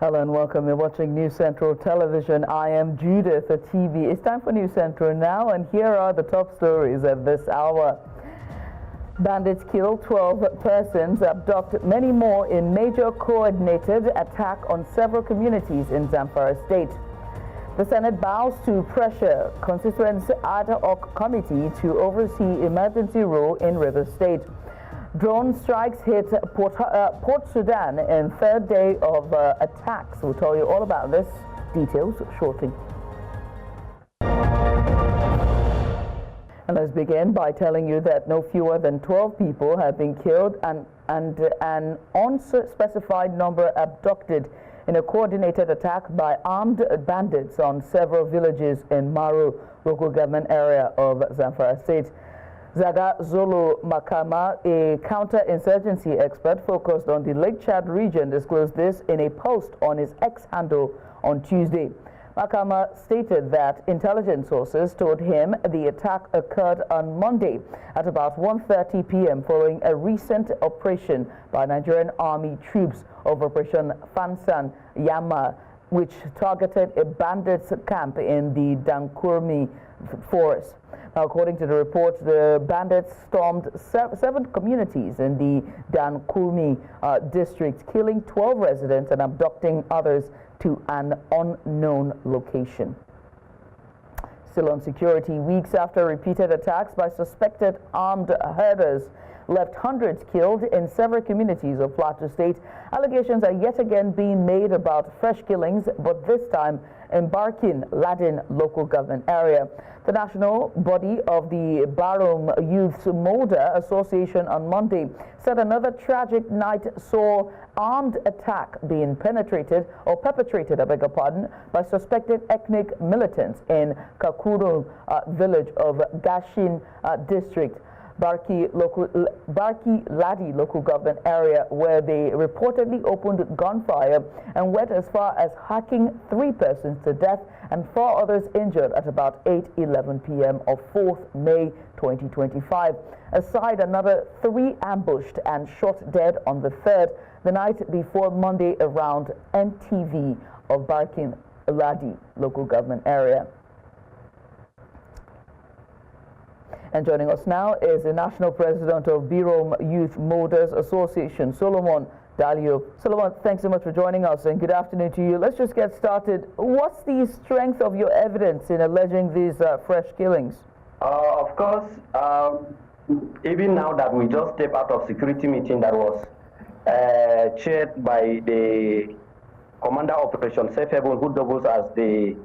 Hello and welcome. You're watching News Central Television. I am Judith at TV. It's time for News Central now, and here are the top stories at this hour. Bandits kill 12 persons, abduct many more in major coordinated attack on several communities in Zamfara state. The Senate bows to pressure constituency ad hoc committee to oversee emergency rule in River State. Drone strikes hit Port Sudan in third day of attacks. We'll tell you all about this. Details shortly. And let's begin by telling you that no fewer than 12 people have been killed and an unspecified number abducted in a coordinated attack by armed bandits on several villages in Maru, local government area of Zamfara state. Zaga Zolo Makama, a counter-insurgency expert focused on the Lake Chad region, disclosed this in a post on his X handle on Tuesday. Makama stated that intelligence sources told him the attack occurred on Monday at about 1:30 p.m. following a recent operation by Nigerian Army troops of Operation Fansan Yama, which targeted a bandits camp in the Dankurmi forest. Now, according to the report, the bandits stormed seven communities in the Dankurmi district, killing 12 residents and abducting others to an unknown location. Still on security, weeks after repeated attacks by suspected armed herders left hundreds killed in several communities of Plateau State, allegations are yet again being made about fresh killings, but this time in Barkin, Ladin local government area. The national body of the Barum Youth's Molder Association on Monday said another tragic night saw armed attack being perpetrated, I beg your pardon, by suspected ethnic militants in Kakuru village of Gashin district. Barki Ladi local government area, where they reportedly opened gunfire and went as far as hacking 3 persons to death and 4 others injured at about 8:11 p.m. of 4th May 2025. Aside, another 3 ambushed and shot dead on the 3rd, the night before Monday around NTV of Barkin Ladi local government area. And joining us now is the National President of Birom Youth Molders Association, Solomon Dalio. Solomon, thanks so much for joining us and good afternoon to you. Let's just get started. What's the strength of your evidence in alleging these fresh killings? Of course, even now that we just stepped out of security meeting that was chaired by the Commander Operation Safe Haven, who doubles as the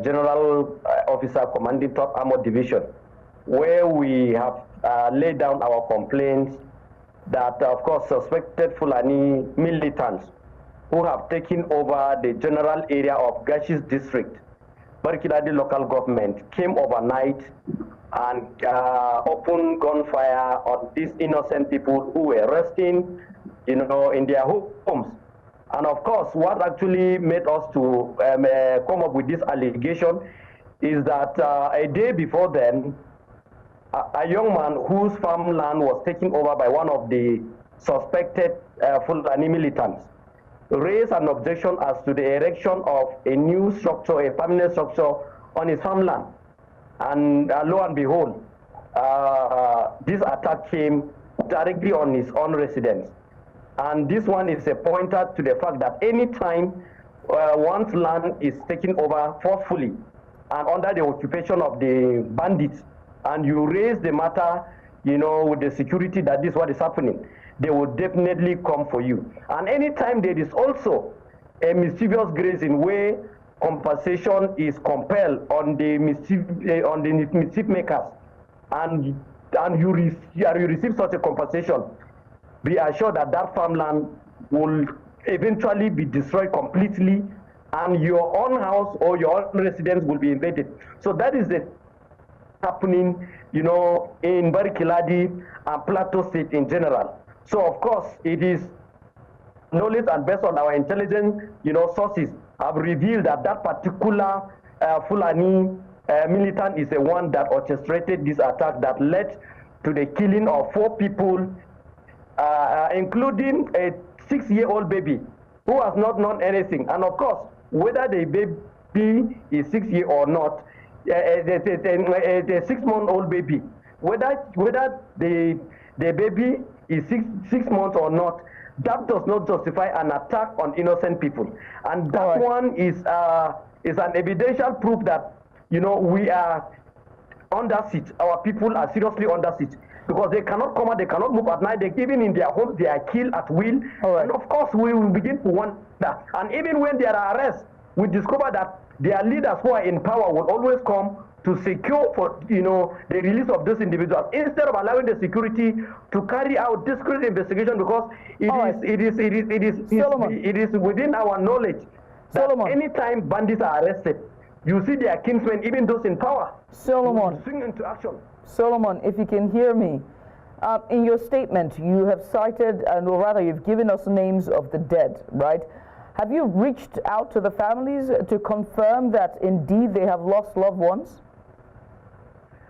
General Officer commanding 3rd Armored Division, where we have laid down our complaints that, of course, suspected Fulani militants who have taken over the general area of Gashis district, Barkiladi local government, came overnight and opened gunfire on these innocent people who were resting, in their homes. And of course, what actually made us to come up with this allegation is that a day before then, a young man whose farmland was taken over by one of the suspected Fulani militants raised an objection as to the erection of a new structure, a permanent structure on his farmland. And lo and behold, this attack came directly on his own residence. And this one is a pointer to the fact that any time one's land is taken over forcefully and under the occupation of the bandits, and you raise the matter, with the security that this is what is happening, they will definitely come for you. And anytime there is also a mischievous grazing where compensation is compelled on the mischief makers, and you receive such a compensation, be assured that that farmland will eventually be destroyed completely, and your own house or your own residence will be invaded. So that is the happening, in Barikiladi and Plateau State in general. So of course, it is knowledge and based on our intelligence, sources have revealed that that particular Fulani militant is the one that orchestrated this attack that led to the killing of 4 people, including a 6-year-old baby who has not known anything. And of course, whether the baby is 6 years or not, the 6-month-old baby, whether the baby is six months or not, that does not justify an attack on innocent people. And that one is an evidential proof that, you know, we are under siege. Our people are seriously under siege because they cannot come out, they cannot move at night. Even in their homes, they are killed at will. And of course, we will begin to wonder. And even when there are arrests, we discover that their leaders who are in power will always come to secure for, you know, the release of those individuals instead of allowing the security to carry out discreet investigation, because it is within our knowledge that anytime bandits are arrested, you see their kinsmen, even those in power, swing into action. Solomon, if you can hear me, in your statement you have cited, or rather you've given us names of the dead, right? Have you reached out to the families to confirm that indeed they have lost loved ones?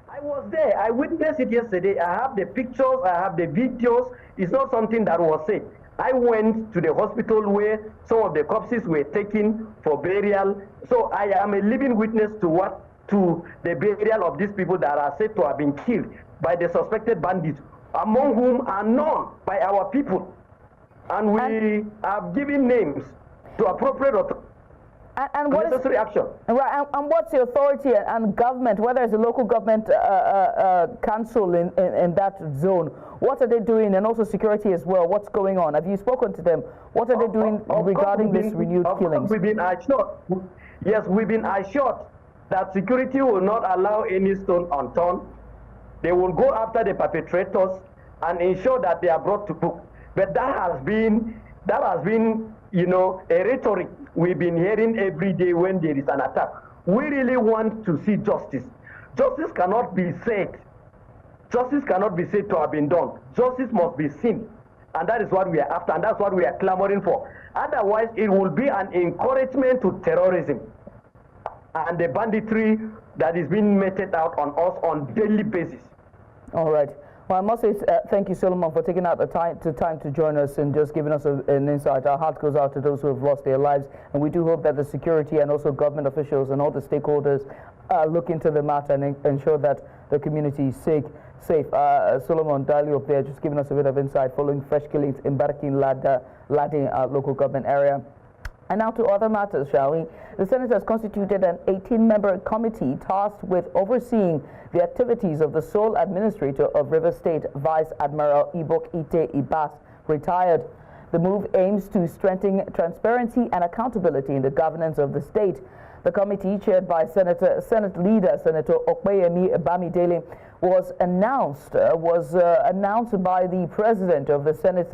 I was there. I witnessed it yesterday. I have the pictures. I have the videos. It's not something that was said. I went to the hospital where some of the corpses were taken for burial. So I am a living witness to the burial of these people that are said to have been killed by the suspected bandits, among whom are known by our people. And we have given names to appropriate authorities. And what necessary action. Right, and what's the authority and government, whether it's a local government council in that zone, what are they doing, and also security as well? What's going on? Have you spoken to them? What are they doing regarding this renewed killings? We've been assured. Yes, we've been assured that security will not allow any stone unturned. They will go after the perpetrators and ensure that they are brought to book. But that has been, you know, a rhetoric we've been hearing every day when there is an attack. We really want to see justice. Justice cannot be said. Justice cannot be said to have been done. Justice must be seen. And that is what we are after, and that's what we are clamoring for. Otherwise, it will be an encouragement to terrorism and the banditry that is being meted out on us on daily basis. All right. Well, I must say thank you, Solomon, for taking out the time to join us and just giving us an insight. Our heart goes out to those who have lost their lives, and we do hope that the security and also government officials and all the stakeholders look into the matter and ensure that the community is safe. Solomon Daly up there just giving us a bit of insight following fresh killings in Barkin Ladin local government area. And now to other matters, shall we? The Senate has constituted an 18-member committee tasked with overseeing the activities of the sole administrator of River State, Vice Admiral Ibok Ite Ibas, retired. The move aims to strengthen transparency and accountability in the governance of the state. The committee, chaired by Senate leader Senator Okpeyemi Bamidele, was announced by the president of the Senate,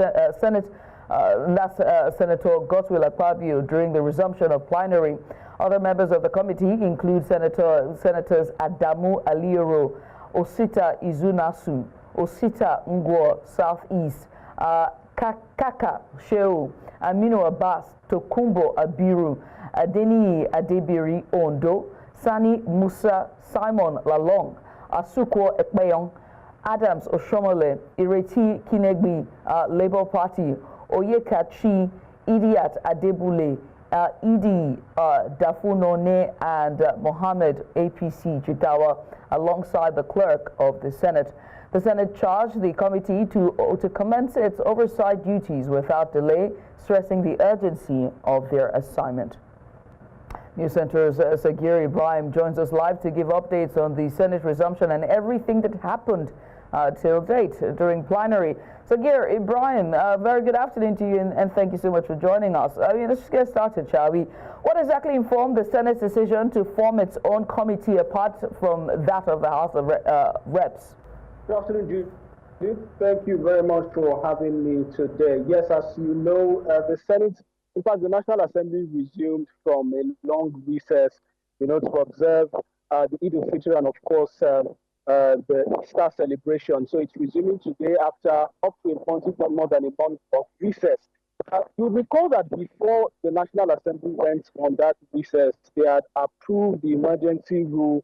Senator Godswill Akpabio, during the resumption of plenary. Other members of the committee include Senators Adamu Alioro, Osita Izunasu, Osita Ngwo Southeast, Kaka Sheu, Aminu Abbas, Tokumbo Abiru, Adeni Adebiri Ondo, Sani Musa, Simon Lalong, Asukwo Ekpeyong, Adams Oshomole, Ireti Kinegbi, Labour Party, Oyekachi, Idiat Adebule, Idi Dafunone, and Mohammed APC Jidawa, alongside the clerk of the Senate. The Senate charged the committee to commence its oversight duties without delay, stressing the urgency of their assignment. News Center's Sagir Ibrahim joins us live to give updates on the Senate resumption and everything that happened till date during plenary. Sagir Ibrahim, very good afternoon to you, and thank you so much for joining us. Let's just get started, shall we? What exactly informed the Senate's decision to form its own committee apart from that of the House of Reps? Good afternoon, Jude. Thank you very much for having me today. Yes, as you know, the Senate, in fact, the National Assembly resumed from a long recess, to observe the Eid al-Fitr and, of course, the Easter celebration. So it's resuming today after up to a month, if not more than a month of recess. You'll recall that before the National Assembly went on that recess, they had approved the emergency rule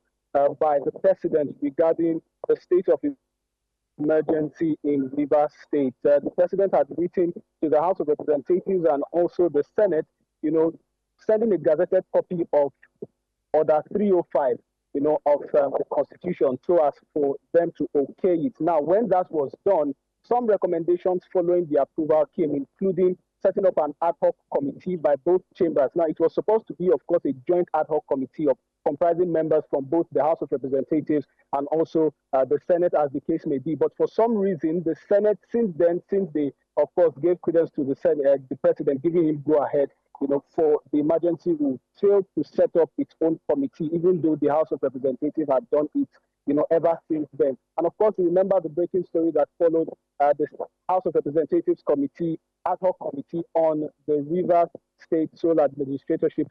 by the President regarding the state of emergency in Rivers State. The president had written to the House of Representatives and also the Senate, sending a gazetted copy of Order 305, of the Constitution, so as for them to okay it. Now, when that was done, some recommendations following the approval came, including setting up an ad hoc committee by both chambers. Now, it was supposed to be, of course, a joint ad hoc committee comprising members from both the House of Representatives and also the Senate, as the case may be. But for some reason, the Senate, since they, of course, gave credence to the president, giving him go-ahead, for the emergency rule, failed to set up its own committee, even though the House of Representatives had done it, ever since then. And of course, remember the breaking story that followed the House of Representatives committee, ad hoc committee on the Rivers State Sole Administratorship,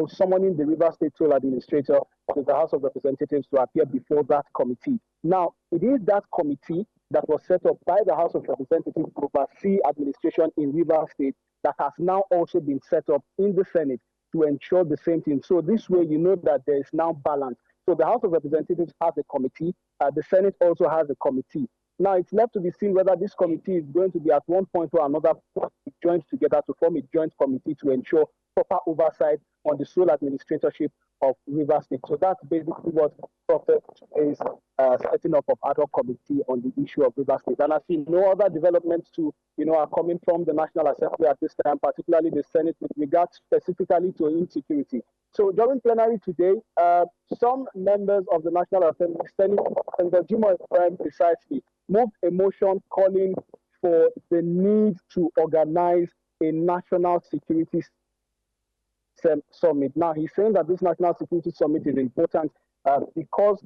summoning the Rivers State Sole Administrator to the House of Representatives to appear before that committee. Now, it is that committee that was set up by the House of Representatives to oversee administration in Rivers State that has now also been set up in the Senate to ensure the same thing. So this way, that there is now balance. So the House of Representatives has a committee. The Senate also has a committee. Now, it's left to be seen whether this committee is going to be at one point or another joined together to form a joint committee to ensure proper oversight on the sole administratorship of Rivers State. So that's basically what Prophet is setting up of ad hoc committee on the issue of Rivers State. And I see no other developments are coming from the National Assembly at this time, particularly the Senate, with regard specifically to insecurity. So during plenary today, some members of the National Assembly, Senator Jimoh Ibrahim precisely, moved a motion calling for the need to organize a national security summit. Now, he's saying that this national security summit is important because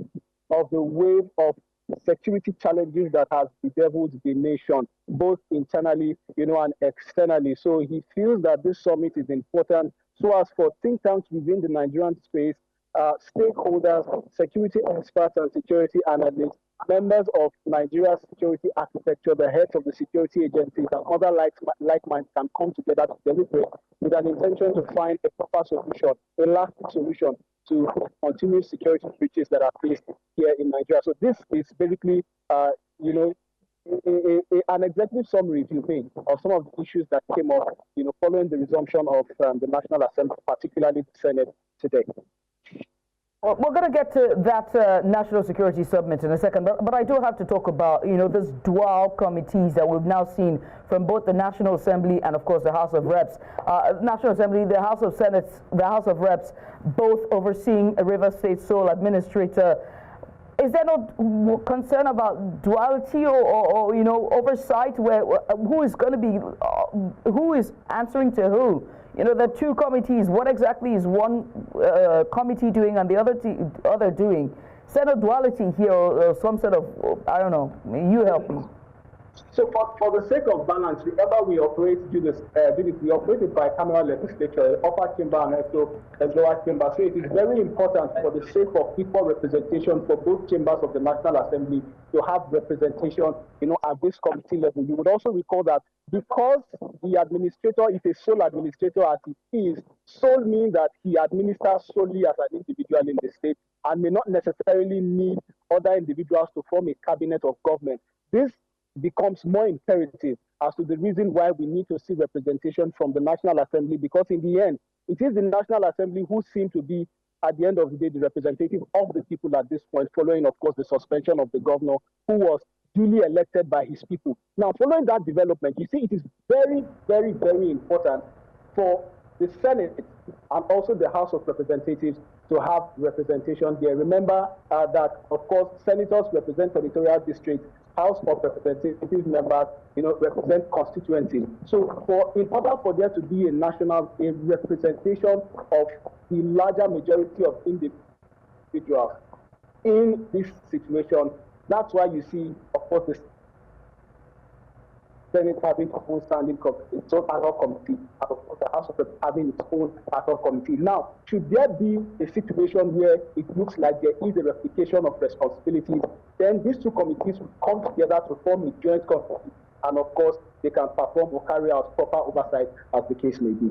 of the wave of security challenges that has bedeviled the nation, both internally, and externally. So he feels that this summit is important so as for think tanks within the Nigerian space, stakeholders, security experts and security analysts, members of Nigeria's security architecture, the heads of the security agencies, and other like minds can come together to deliberate with an intention to find a proper solution, a lasting solution to continuous security breaches that are faced here in Nigeria. So this is basically, an executive summary, if you may, of some of the issues that came up, following the resumption of the National Assembly, particularly the Senate today. Well, we're going to get to that National Security Summit in a second, but I do have to talk about, this dual committees that we've now seen from both the National Assembly and, of course, the House of Reps. National Assembly, the House of Senate, the House of Reps, both overseeing a Rivers State Sole Administrator. Is there no concern about duality or oversight where who is going to be, who is answering to who? The two committees, what exactly is one committee doing and the other doing? Senate duality here or some sort of, I don't know, you help me. So for the sake of balance, remember we operate we operate a bicameral legislature, upper chamber and also a lower chamber. So it is very important for the sake of equal representation for both chambers of the National Assembly to have representation, at this committee level. You would also recall that because the administrator is a sole administrator as it is, sole means that he administers solely as an individual in the state and may not necessarily need other individuals to form a cabinet of government. This becomes more imperative as to the reason why we need to see representation from the National Assembly, because in the end, it is the National Assembly who seem to be, at the end of the day, the representative of the people at this point, following, of course, the suspension of the governor who was duly elected by his people. Now, following that development, you see, it is very, very, very important for the Senate and also the House of Representatives to have representation there. Remember that, of course, senators represent territorial districts, House of Representative members, represent constituencies. So, in order for there to be a representation of the larger majority of individuals in this situation, that's why you see, of course, the Senate having its own standing committee, its own ad hoc committee, and of course the House of Representatives having its own ad hoc committee. Now, should there be a situation where it looks like there is a replication of responsibilities, then these two committees will come together to form a joint committee, and of course they can perform or carry out proper oversight as the case may be.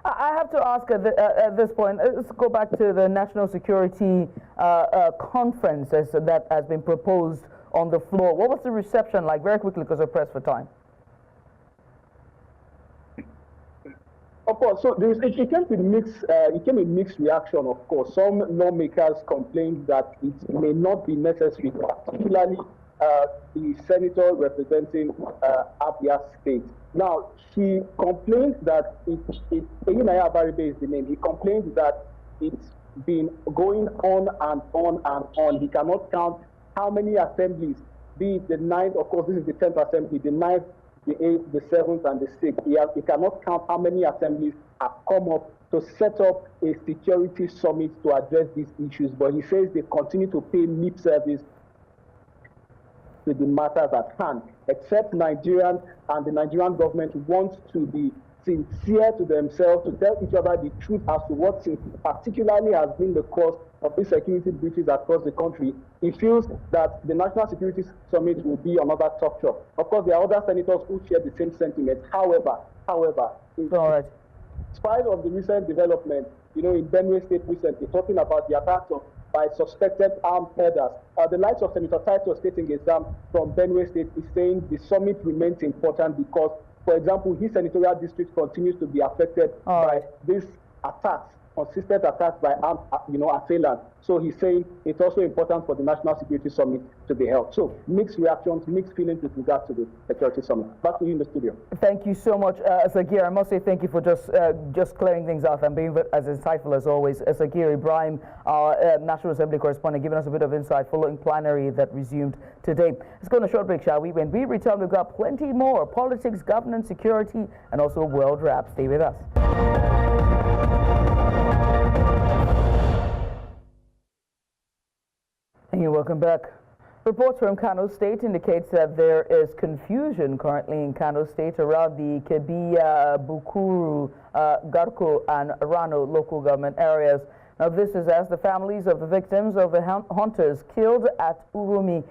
I have to ask at this point, let's go back to the National Security Conference that has been proposed on the floor. What was the reception like? Very quickly, because we're pressed for time. Of course, so it came with mixed. It came with mixed reaction. Of course, some lawmakers complained that it may not be necessary, particularly the senator representing Abia State. Now, he complained that Eyinaya Abaribe is the name. He complained that it's been going on and on and on. He cannot count how many assemblies, be it the 9th, of course, this is the 10th assembly, the 9th, the 8th, the 7th, and the 6th. He cannot count how many assemblies have come up to set up a security summit to address these issues. But he says they continue to pay lip service to the matters at hand, except Nigerians and the Nigerian government want to be sincere to themselves, to tell each other the truth as to what particularly has been the cause of these security breaches across the country. He feels that the National Security Summit will be another talk show. Of course, there are other senators who share the same sentiment. However, in spite of the recent development, in Benue State recently, talking about the attacks by suspected armed herders, the likes of Senator Titus stating exam from Benue State is saying the summit remains important because, for example, his senatorial district continues to be affected by these attacks, consistent attacks by armed, assailants. So he's saying it's also important for the National Security Summit to be held. So mixed reactions, mixed feelings with regard to the Security Summit. Back to you in the studio. Thank you so much, Sagir. I must say thank you for just clearing things out and being as insightful as always. Sagir Ibrahim, our National Assembly correspondent, giving us a bit of insight following plenary that resumed today. Let's go on a short break, shall we? When we return, we've got plenty more politics, governance, security, and also world rap. Stay with us. Thank you. Welcome back. Reports from Kano State indicates that there is confusion currently in Kano State around the Kebiya, Bukuru, Garko, and Rano local government areas. Now, this is as the families of the victims of the hunters killed at Urumi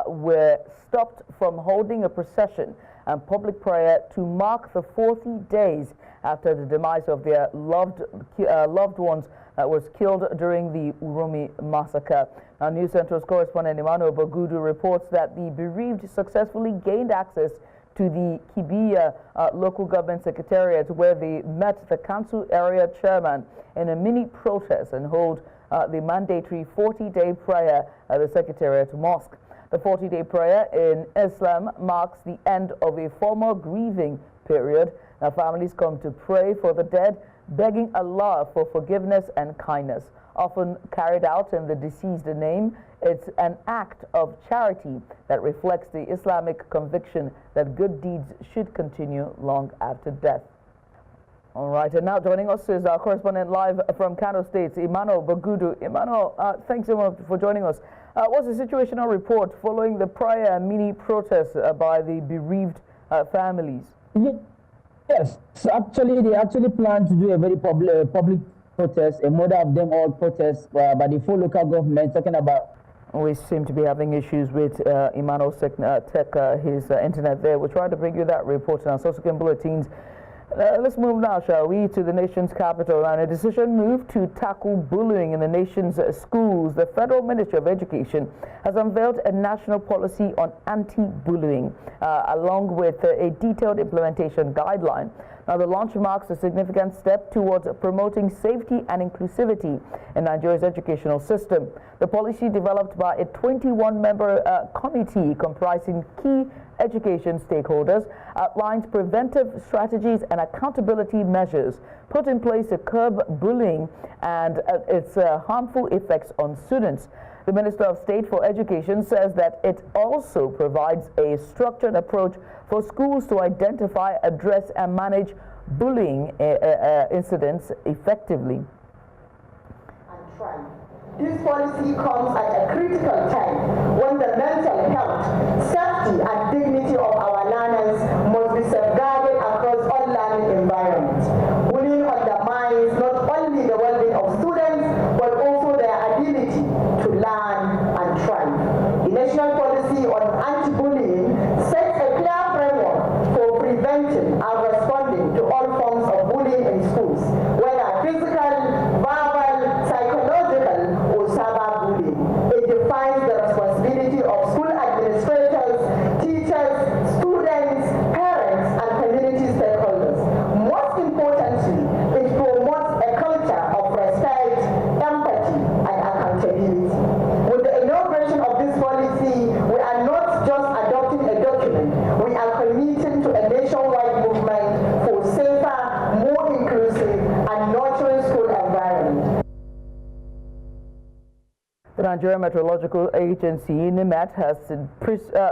were stopped from holding a procession and public prayer to mark the 40 days after the demise of their loved ones that was killed during the Urumi massacre. Now, News Central's correspondent Emmanuel Bagudu reports that the bereaved successfully gained access to the Kebiya local government secretariat, where they met the council area chairman in a mini protest and hold the mandatory 40-day prayer at the secretariat mosque. The 40-day prayer in Islam marks the end of a formal grieving period. Now, families come to pray for the dead, begging Allah for forgiveness and kindness. Often carried out in the deceased name, it's an act of charity that reflects the Islamic conviction that good deeds should continue long after death. All right, and now joining us is our correspondent live from Kano State, Emmanuel Bagudu. Emmanuel, thanks so much for joining us. What's the situational report following the prior mini protest by the bereaved families? Yes, so they actually plan to do a very public protest, a model of them all protests by the full local government, talking about. We seem to be having issues with Emmanuel's his internet there. We're trying to bring you that report in our subsequent bulletins. Let's move now, shall we, to the nation's capital. And a decision moved to tackle bullying in the nation's schools. The Federal Ministry of Education has unveiled a national policy on anti-bullying, along with a detailed implementation guideline. Now, the launch marks a significant step towards promoting safety and inclusivity in Nigeria's educational system. The policy, developed by a 21-member committee comprising key education stakeholders, outlines preventive strategies and accountability measures put in place to curb bullying and its harmful effects on students. The Minister of State for Education says that it also provides a structured approach for schools to identify, address, and manage bullying incidents effectively. This policy comes at a critical time when the mental health, safety, and dignity of our learners must be safeguarded across all learning environments. Bullying undermines not only the well-being of students, but also their ability to learn and thrive. The national policy on anti-bullying sets a clear framework for preventing and responding to all forms of bullying in schools, whether physical, verbal, psychological, or cyberbullying. It defines the responsibility of school administrators The Nigerian Meteorological Agency, NIMET, has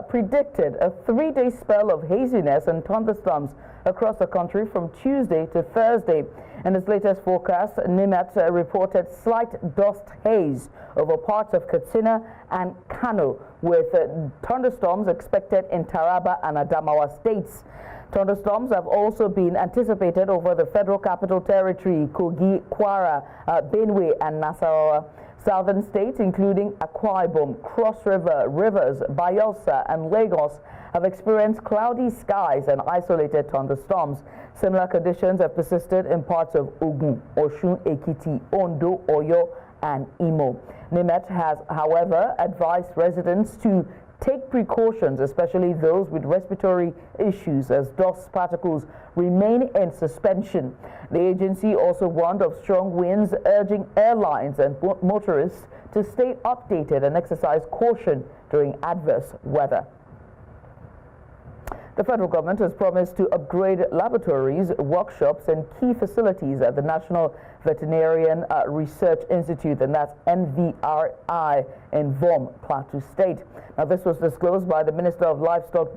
predicted a 3-day spell of haziness and thunderstorms across the country from Tuesday to Thursday. In its latest forecast, NIMET reported slight dust haze over parts of Katsina and Kano, with thunderstorms expected in Taraba and Adamawa states. Thunderstorms have also been anticipated over the Federal Capital Territory, Kogi, Kwara, Benue, and Nasarawa. Southern states, including Akwa Ibom, Cross River, Rivers, Bayelsa, and Lagos, have experienced cloudy skies and isolated thunderstorms. Similar conditions have persisted in parts of Ogun, Osun, Ekiti, Ondo, Oyo, and Imo. NIMET has, however, advised residents to take precautions, especially those with respiratory issues, as dust particles remain in suspension. The agency also warned of strong winds, urging airlines and motorists to stay updated and exercise caution during adverse weather. The federal government has promised to upgrade laboratories, workshops, and key facilities at the National Veterinarian Research Institute, and that's NVRI, in Vom, Plateau State. Now, this was disclosed by the Minister of Livestock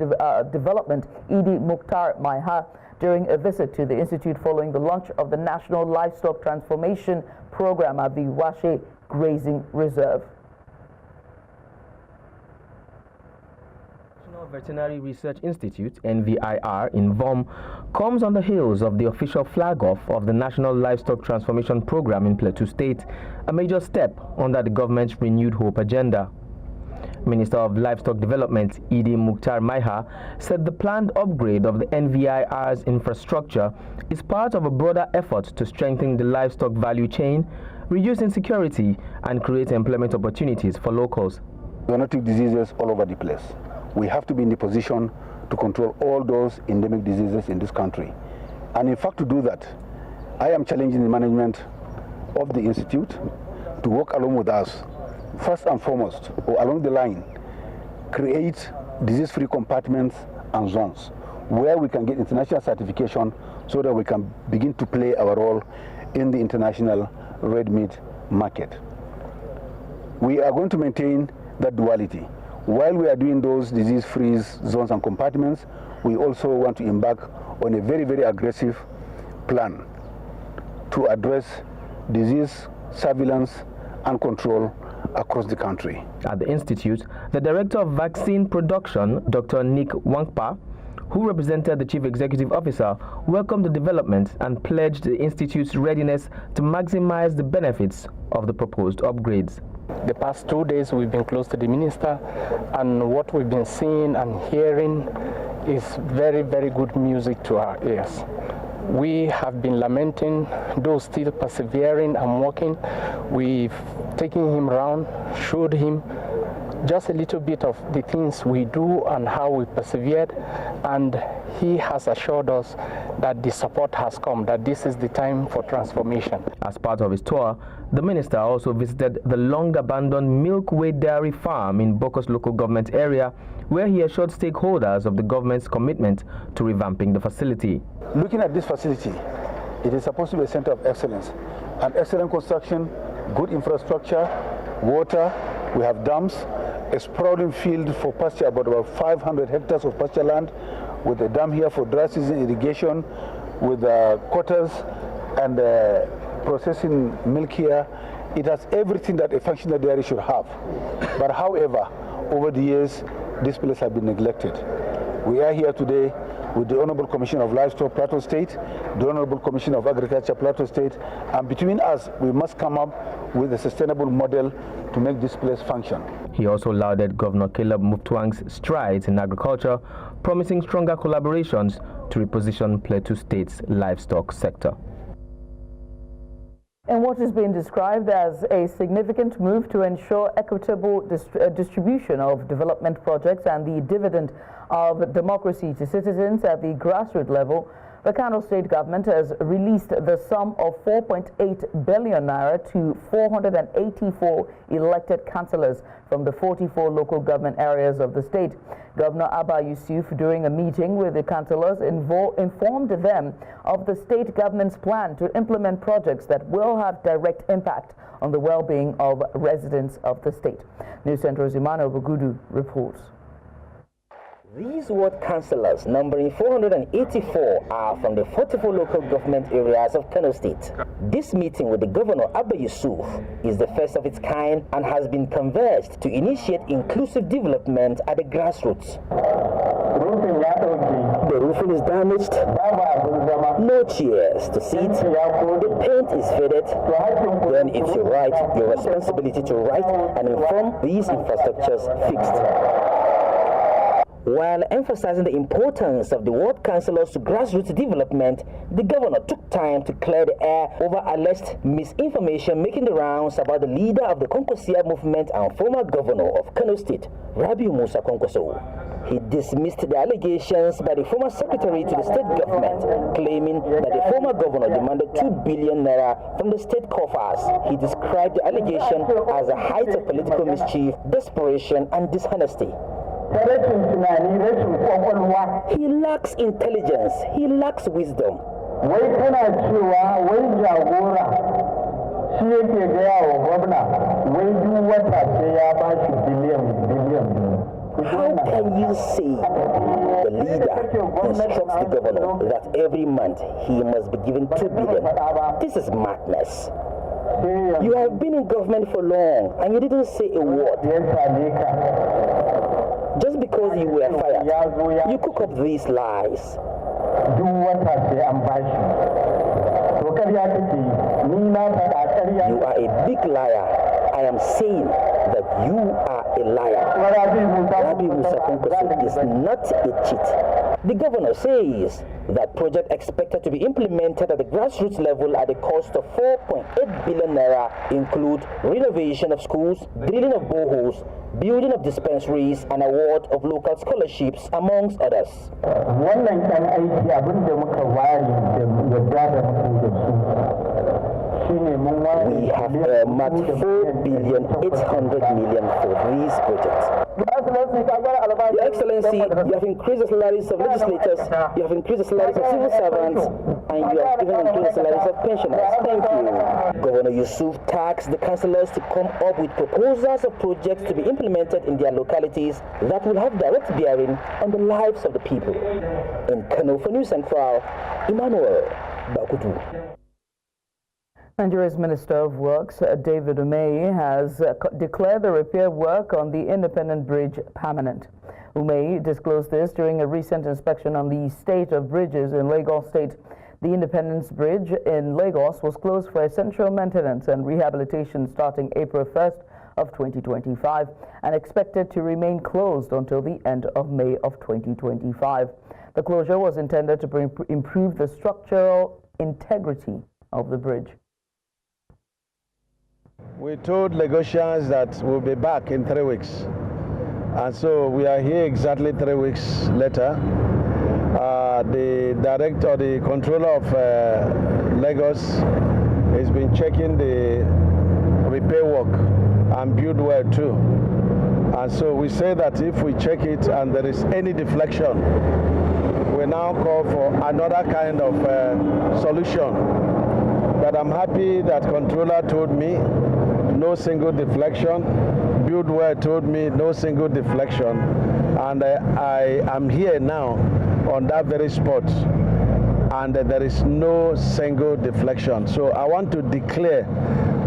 Development, Idi Mukhtar Maiha, during a visit to the institute following the launch of the National Livestock Transformation Program at the Washe Grazing Reserve. Veterinary Research Institute, NVIR, in Vom, comes on the heels of the official flag-off of the National Livestock Transformation Program in Plateau State, a major step under the government's renewed hope agenda. Minister of Livestock Development, Idi Mukhtar Maiha, said the planned upgrade of the NVIR's infrastructure is part of a broader effort to strengthen the livestock value chain, reduce insecurity, and create employment opportunities for locals. Zoonotic diseases all over the place. We have to be in the position to control all those endemic diseases in this country. And in fact, to do that, I am challenging the management of the institute to work along with us. First and foremost, or along the line, create disease-free compartments and zones where we can get international certification so that we can begin to play our role in the international red meat market. We are going to maintain that duality. While we are doing those disease-free zones and compartments, we also want to embark on a very, very aggressive plan to address disease surveillance and control across the country. At the Institute, the Director of Vaccine Production, Dr. Nick Wankpa, who represented the Chief Executive Officer, welcomed the development and pledged the Institute's readiness to maximize the benefits of the proposed upgrades. The past 2 days we've been close to the minister, and what we've been seeing and hearing is very, very good music to our ears. We have been lamenting, though still persevering and working. We've taken him around, showed him just a little bit of the things we do and how we persevered, and he has assured us that the support has come, that this is the time for transformation. As part of his tour, the minister also visited the long-abandoned Milkway Dairy Farm in Bokos local government area, where he assured stakeholders of the government's commitment to revamping the facility. Looking at this facility, it is supposed to be a center of excellence. An excellent construction, good infrastructure, water, we have dams, a sprawling field for pasture, about 500 hectares of pasture land, with a dam here for dry season irrigation, with quarters and processing milk here. It has everything that a functional dairy should have. But however, over the years, this place has been neglected. We are here today with the Honorable Commissioner of Livestock, Plateau State, the Honorable Commissioner of Agriculture, Plateau State, and between us, we must come up with a sustainable model to make this place function. He also lauded Governor Caleb Mutwang's strides in agriculture, promising stronger collaborations to reposition Plateau State's livestock sector. In what is being described as a significant move to ensure equitable distribution of development projects and the dividend of democracy to citizens at the grassroots level, The Kano state government has released the sum of 4.8 billion naira to 484 elected councillors from the 44 local government areas of the state. Governor Abba Yusuf, during a meeting with the councillors, informed them of the state government's plan to implement projects that will have direct impact on the well-being of residents of the state. News Centro's Emmanuel Bugudu reports. These ward councillors, numbering 484, are from the 44 local government areas of Kano State. This meeting with the Governor Abba Yusuf is the first of its kind and has been conversed to initiate inclusive development at the grassroots. The roofing is damaged, no chairs to sit, the paint is faded. Then it's your right, your responsibility to write and inform these infrastructures fixed. While emphasizing the importance of the ward councillors to grassroots development, the governor took time to clear the air over alleged misinformation making the rounds about the leader of the Konkosia movement and former governor of Kano State, Rabiu Musa Konkoso. He dismissed the allegations by the former secretary to the state government, claiming that the former governor demanded 2 billion naira from the state coffers. He described the allegation as a height of political mischief, desperation, and dishonesty. He lacks intelligence, he lacks wisdom. How can you say the leader instructs the governor that every month he must be given 2 billion? This is madness. You have been in government for long and you didn't say a word. Just because you were fired, you cook up these lies. You are a big liar. I am saying that you are a liar. Rabi Musa Konkoso is not a cheat. The governor says that project expected to be implemented at the grassroots level at the cost of 4.8 billion naira include renovation of schools, drilling of boreholes, building of dispensaries, and award of local scholarships, amongst others. We have earmarked 4.8 billion for these projects. Your Excellency, you have increased the salaries of legislators, you have increased the salaries of civil servants, and you have even increased the salaries of pensioners. Thank you. Governor Yusuf tasked the councillors to come up with proposals of projects to be implemented in their localities that will have direct bearing on the lives of the people. In Kano for News Central, Emmanuel Bakutu. Nigeria's Minister of Works, David Umahi, has declared the repair work on the Independent Bridge permanent. Umahi disclosed this during a recent inspection on the state of bridges in Lagos State. The Independence Bridge in Lagos was closed for essential maintenance and rehabilitation starting April 1st of 2025 and expected to remain closed until the end of May of 2025. The closure was intended to improve the structural integrity of the bridge. We told Lagosians that we'll be back in 3 weeks. And so we are here exactly 3 weeks later. The director, the controller of Lagos has been checking the repair work and build well too. And so we say that if we check it and there is any deflection, we now call for another kind of solution. But I'm happy that controller told me no single deflection. Buildwell told me no single deflection. And I am here now on that very spot. And there is no single deflection. So I want to declare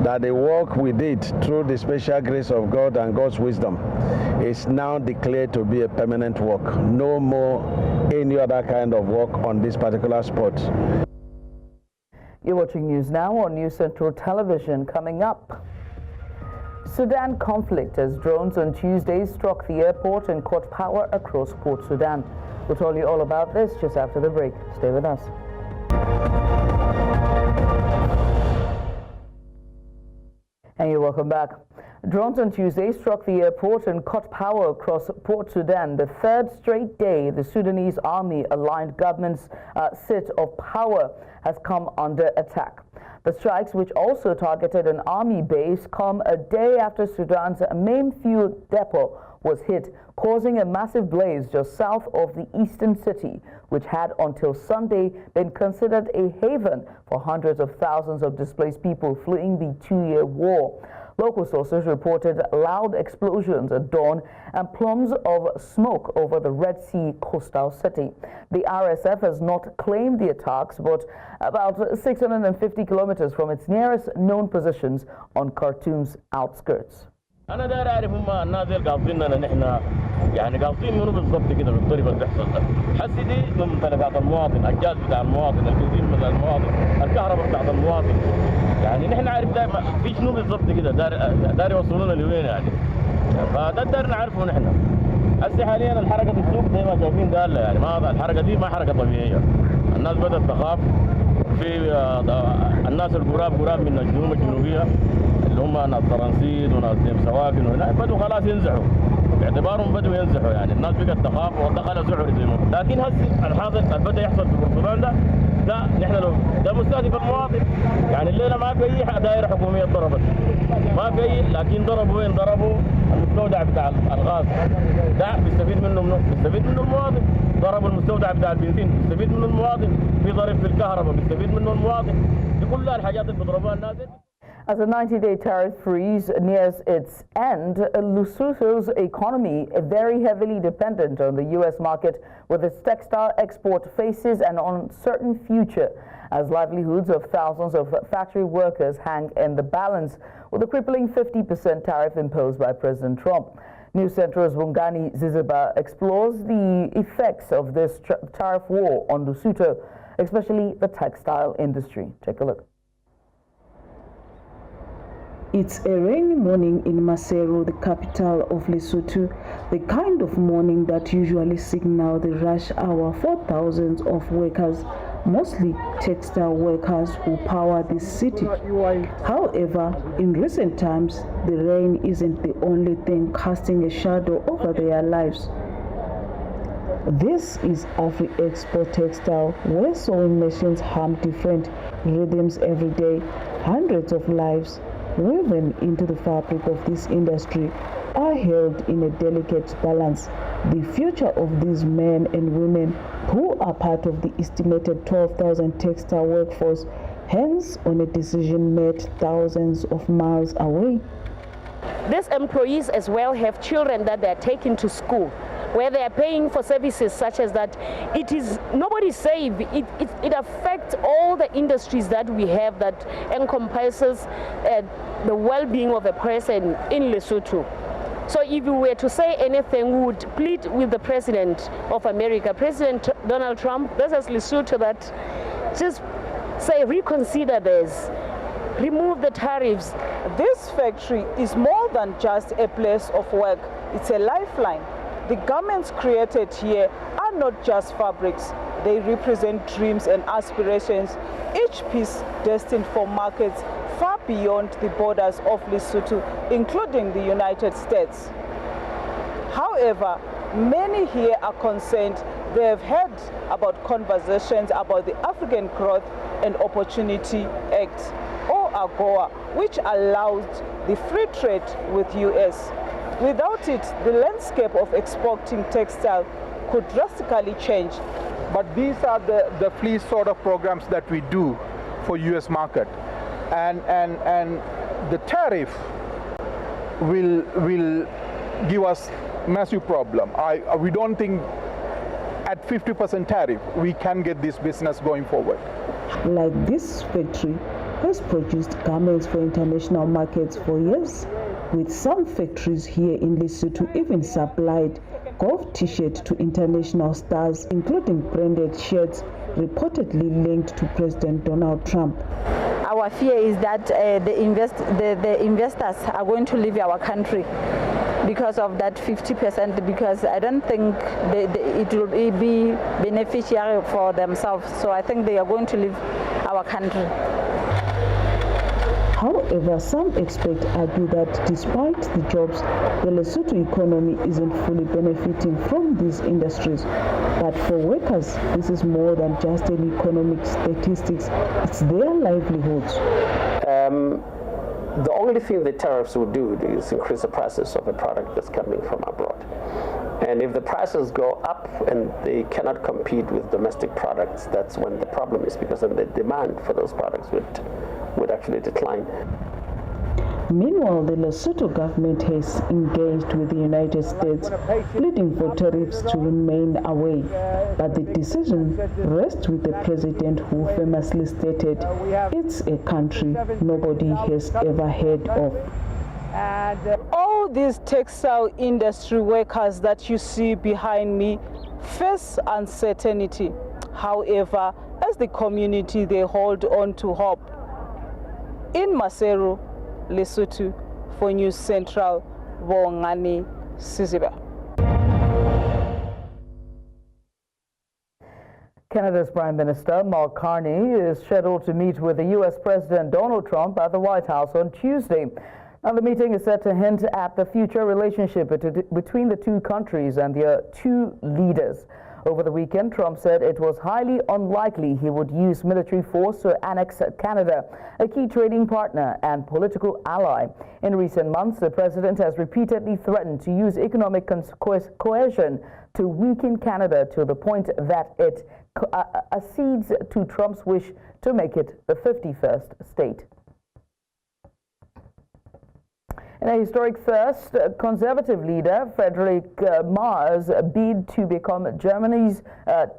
that the work we did through the special grace of God and God's wisdom is now declared to be a permanent work. No more any other kind of work on this particular spot. You're watching news now on News Central Television. Coming up, Sudan conflict as drones on Tuesday struck the airport and caught power across Port Sudan. We'll tell you all about this just after the break. Stay with us. And you're welcome back. Drones on Tuesday struck the airport and cut power across Port Sudan. The third straight day the Sudanese Army-aligned government's seat of power has come under attack. The strikes, which also targeted an army base, come a day after Sudan's main fuel depot was hit, causing a massive blaze just south of the eastern city, which had until Sunday been considered a haven for hundreds of thousands of displaced people fleeing the two-year war. Local sources reported loud explosions at dawn and plumes of smoke over the Red Sea coastal city. The RSF has not claimed the attacks, but about 650 kilometers from its nearest known positions on Khartoum's outskirts. أنا داير أعرف هم الناس اللي قاصديننا نحن يعني قاصدين منو بالضبط كده بالطريقة اللي بتحصل ده. حسي دي ممتلكات المواطن، الجاز بتاع المواطن، البنزين بتاع المواطن، الكهرباء بتاعت المواطن. يعني نحن عارف ده في شنو بالضبط كده داير يوصلونا لوين يعني. فده داير نعرفه نحن. حسي حاليا الحركة في السوق زي ما شايفين قال يعني ما الحركة دي ما حركة طبيعية. الناس بدأت تخاف. في الناس القراب من الجنوب الجنوبية اللي هم ناس ترانسيت وناس ديم سواكن وهنا بدوا خلاص ينزحوا باعتبارهم بدوا ينزحوا يعني الناس بقت تخاف ودخلوا زحوا زي ما لكن هسه الحاصل بدا يحصل في السودان ده نحن لو ده مستهدف المواطن يعني الليله ما في اي دائره حكوميه ضربت ما في اي لكن ضربوا وين ضربوا المستودع بتاع الغاز ده بيستفيد منه بيستفيد منه المواطن ضربوا المستودع بتاع البنزين بيستفيد منه المواطن في ضرب في الكهرباء بيستفيد منه المواطن دي كلها الحاجات اللي بيضربوها الناس. As a 90-day tariff freeze nears its end, Lesotho's economy, very heavily dependent on the U.S. market, with its textile export, faces an uncertain future as livelihoods of thousands of factory workers hang in the balance with a crippling 50% tariff imposed by President Trump. News Central's Bongani Ziziba explores the effects of this tariff war on Lesotho, especially the textile industry. Take a look. It's a rainy morning in Maseru, the capital of Lesotho, the kind of morning that usually signals the rush hour for thousands of workers, mostly textile workers who power this city. However, in recent times, the rain isn't the only thing casting a shadow over their lives. This is Afri-Expo Textile, where sewing machines hum different rhythms every day. Hundreds of lives woven into the fabric of this industry are held in a delicate balance. The future of these men and women who are part of the estimated 12,000 textile workforce hangs on a decision made thousands of miles away. These employees as well have children that they are taking to school, where they are paying for services such as that. It is nobody safe. It affects all the industries that we have that encompasses the well-being of a person in Lesotho. So if we were to say anything, we would plead with the President of America, President Donald Trump, this is Lesotho, that just say reconsider this, remove the tariffs. This factory is more than just a place of work, it's a lifeline. The garments created here are not just fabrics, they represent dreams and aspirations, each piece destined for markets far beyond the borders of Lesotho, including the United States. However, many here are concerned. They have heard about conversations about the African Growth and Opportunity Act, or AGOA, which allows the free trade with US. Without it, the landscape of exporting textile could drastically change. But these are the free sort of programs that we do for US market. And the tariff will give us massive problem. We don't think at 50% tariff we can get this business going forward. Like this factory has produced garments for international markets for years, with some factories here in Lesotho even supplied golf t-shirts to international stars, including branded shirts reportedly linked to President Donald Trump. Our fear is that the investors are going to leave our country because of that 50%, because I don't think it will be beneficiary for themselves. So I think they are going to leave our country. However, However, some experts argue that despite the jobs, the Lesotho economy isn't fully benefiting from these industries. But for workers, this is more than just an economic statistics, it's their livelihoods. The only thing the tariffs would do is increase the prices of a product that's coming from abroad. And if the prices go up and they cannot compete with domestic products, that's when the problem is, because then the demand for those products would actually decline. Meanwhile, the Lesotho government has engaged with the United States, pleading for tariffs to remain away. But the decision rests with the president, who famously stated, "It's a country nobody has ever heard of." All these textile industry workers that you see behind me face uncertainty. However, as the community, they hold on to hope. In Maseru, Lesotho, for News Central, Bongani Siziba. Canada's Prime Minister Mark Carney is scheduled to meet with the U.S. President Donald Trump at the White House on Tuesday. Now, the meeting is set to hint at the future relationship between the two countries and their two leaders. Over the weekend, Trump said it was highly unlikely he would use military force to annex Canada, a key trading partner and political ally. In recent months, the president has repeatedly threatened to use economic coercion to weaken Canada to the point that it accedes to Trump's wish to make it the 51st state. In a historic first, Conservative leader Friedrich Merz bid to become Germany's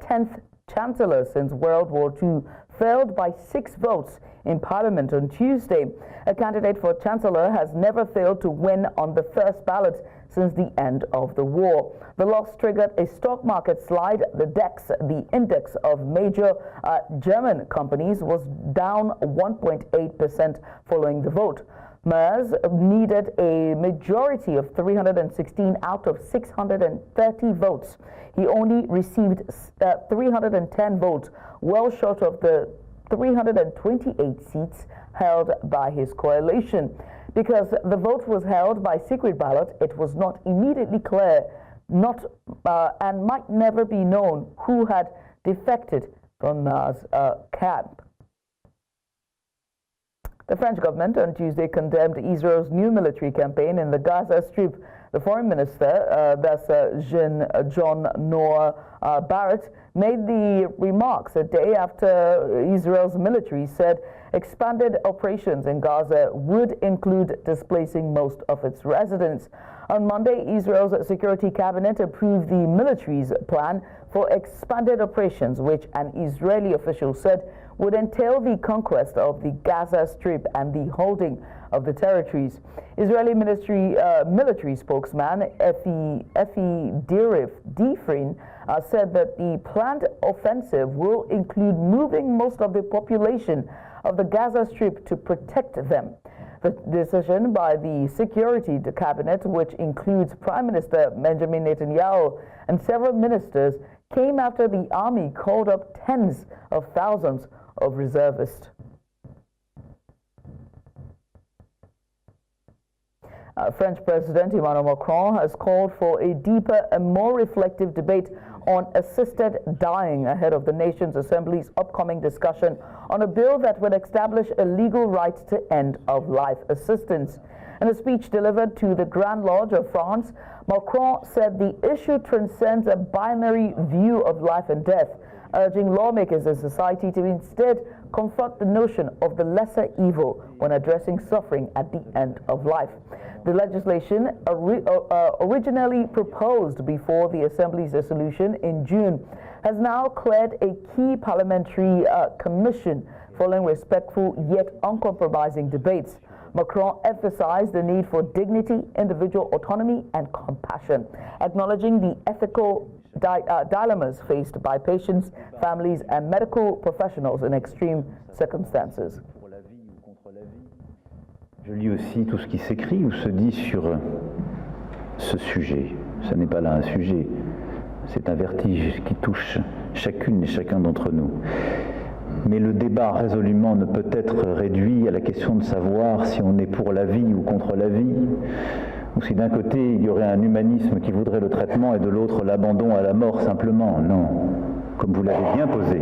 10th chancellor since World War II failed by 6 votes in Parliament on Tuesday. A candidate for chancellor has never failed to win on the first ballot since the end of the war. The loss triggered a stock market slide. The DAX, the index of major German companies, was down 1.8% following the vote. Merz needed a majority of 316 out of 630 votes. He only received 310 votes, well short of the 328 seats held by his coalition. Because the vote was held by secret ballot, it was not immediately clear and might never be known who had defected from Merz's camp. The French government on Tuesday condemned Israel's new military campaign in the Gaza Strip. The foreign minister, Jean-Noël Barrot, made the remarks a day after Israel's military said expanded operations in Gaza would include displacing most of its residents. On Monday, Israel's security cabinet approved the military's plan for expanded operations, which an Israeli official said would entail the conquest of the Gaza Strip and the holding of the territories. Israeli military spokesman Efi Diffrin said that the planned offensive will include moving most of the population of the Gaza Strip to protect them. The decision by the Security Cabinet, which includes Prime Minister Benjamin Netanyahu and several ministers, came after the army called up tens of thousands of reservists. French President Emmanuel Macron has called for a deeper and more reflective debate on assisted dying ahead of the nation's assembly's upcoming discussion on a bill that would establish a legal right to end-of-life assistance. In a speech delivered to the Grand Lodge of France, Macron said the issue transcends a binary view of life and death, urging lawmakers and society to instead confront the notion of the lesser evil when addressing suffering at the end of life. The legislation originally proposed before the Assembly's dissolution in June has now cleared a key parliamentary commission following respectful yet uncompromising debates. Macron emphasized the need for dignity, individual autonomy, and compassion, acknowledging the ethical dilemmas faced by patients, families, and medical professionals in extreme circumstances. Je lis aussi tout ce qui s'écrit ou se dit sur ce sujet. Ce n'est pas là un sujet, c'est un vertige qui touche chacune et chacun d'entre nous. Mais le débat résolument ne peut être réduit à la question de savoir si on est pour la vie ou contre la vie, ou si d'un côté il y aurait un humanisme qui voudrait le traitement et de l'autre l'abandon à la mort simplement. Non, comme vous l'avez bien posé,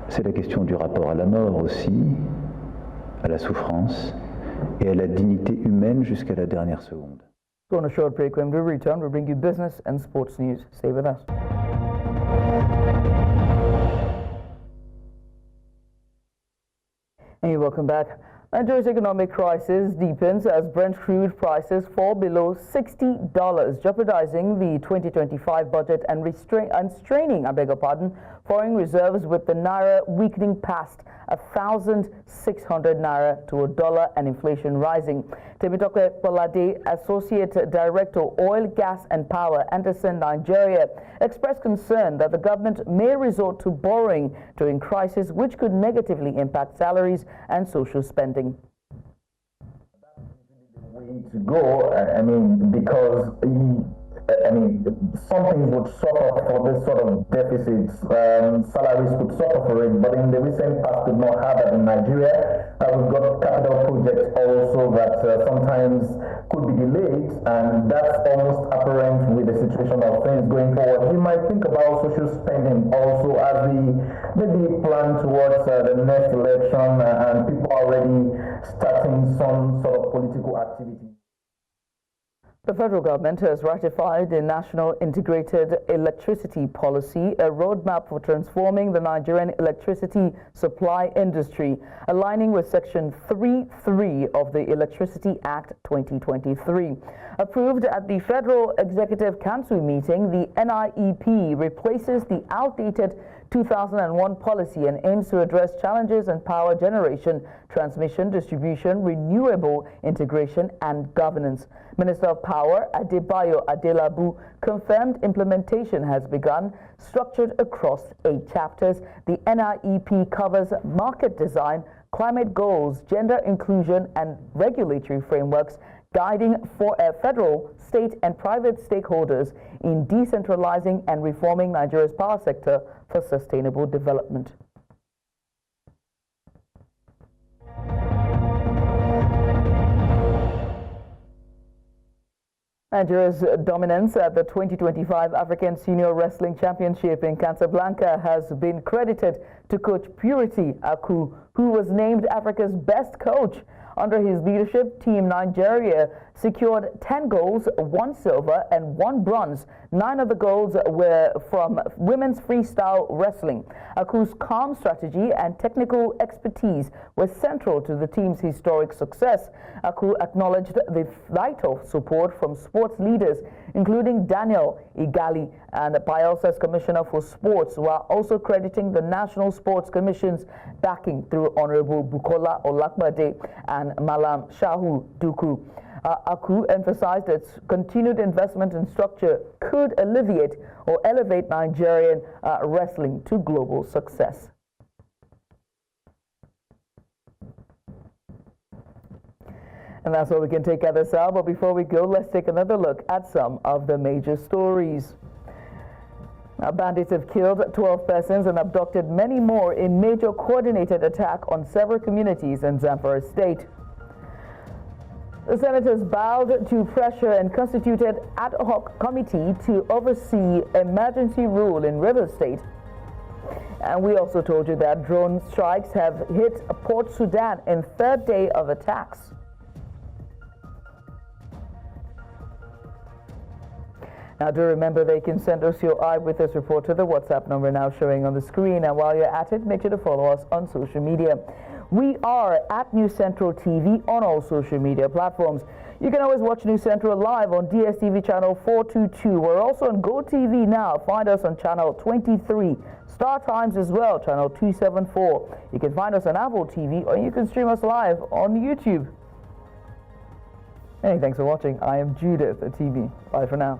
c'est la question du rapport à la mort aussi, à la souffrance et à la dignité humaine jusqu'à la dernière seconde. So on a short break. When we return, we'll bring you business and sports news. Stay with us. And welcome back. Nigeria's economic crisis deepens as Brent crude prices fall below $60, jeopardizing the 2025 budget and straining, foreign reserves, with the naira weakening past 1,600 naira to $1 and inflation rising. Temitope Bolade, Associate Director, Oil, Gas and Power, Anderson, Nigeria, expressed concern that the government may resort to borrowing during crisis, which could negatively impact salaries and social spending. To go, because some things would suffer for this sort of deficits. Salaries could suffer for it, but in the recent past did not have that in Nigeria. We've got capital projects also that sometimes could be delayed, and that's almost apparent with the situation of things going forward. You might think about social spending also as we maybe plan towards the next election, and people are already starting some sort of political activity. The federal government has ratified the National Integrated Electricity Policy, a roadmap for transforming the Nigerian electricity supply industry, aligning with Section 3.3 of the Electricity Act 2023. Approved at the Federal Executive Council meeting, the NIEP replaces the outdated 2001 policy and aims to address challenges in power generation, transmission, distribution, renewable integration, and governance. Minister of Power Adebayo Adelabu confirmed implementation has begun, structured across 8 chapters. The NIEP covers market design, climate goals, gender inclusion, and regulatory frameworks, guiding for federal, state, and private stakeholders in decentralizing and reforming Nigeria's power sector for sustainable development. Nigeria's dominance at the 2025 African Senior Wrestling Championship in Casablanca has been credited to Coach Purity Aku, who was named Africa's best coach. Under his leadership, Team Nigeria secured 10 golds, 1 silver, and 1 bronze. 9 of the golds were from women's freestyle wrestling. Aku's calm strategy and technical expertise were central to the team's historic success. Aku acknowledged the vital support from sports leaders, including Daniel Igali and Bielsa's Commissioner for Sports, while also crediting the National Sports Commission's backing through Honorable Bukola Olakbade and Malam Shahu Duku. Aku emphasized that continued investment in structure could alleviate or elevate Nigerian wrestling to global success. And that's all we can take at this hour. But before we go, let's take another look at some of the major stories. Now, bandits have killed 12 persons and abducted many more in major coordinated attack on several communities in Zamfara state. The senators bowed to pressure and constituted ad hoc committee to oversee emergency rule in River State. And we also told you that drone strikes have hit Port Sudan in 3rd day of attacks. Now, do remember that you can send us your eyewitness report to the WhatsApp number now showing on the screen. And while you're at it, make sure to follow us on social media. We are at News Central TV on all social media platforms. You can always watch News Central live on DSTV channel 422. We're also on GoTV now. Find us on channel 23. Star Times as well, channel 274. You can find us on Apple TV, or you can stream us live on YouTube. Hey, thanks for watching. I am Judith at TV. Bye for now.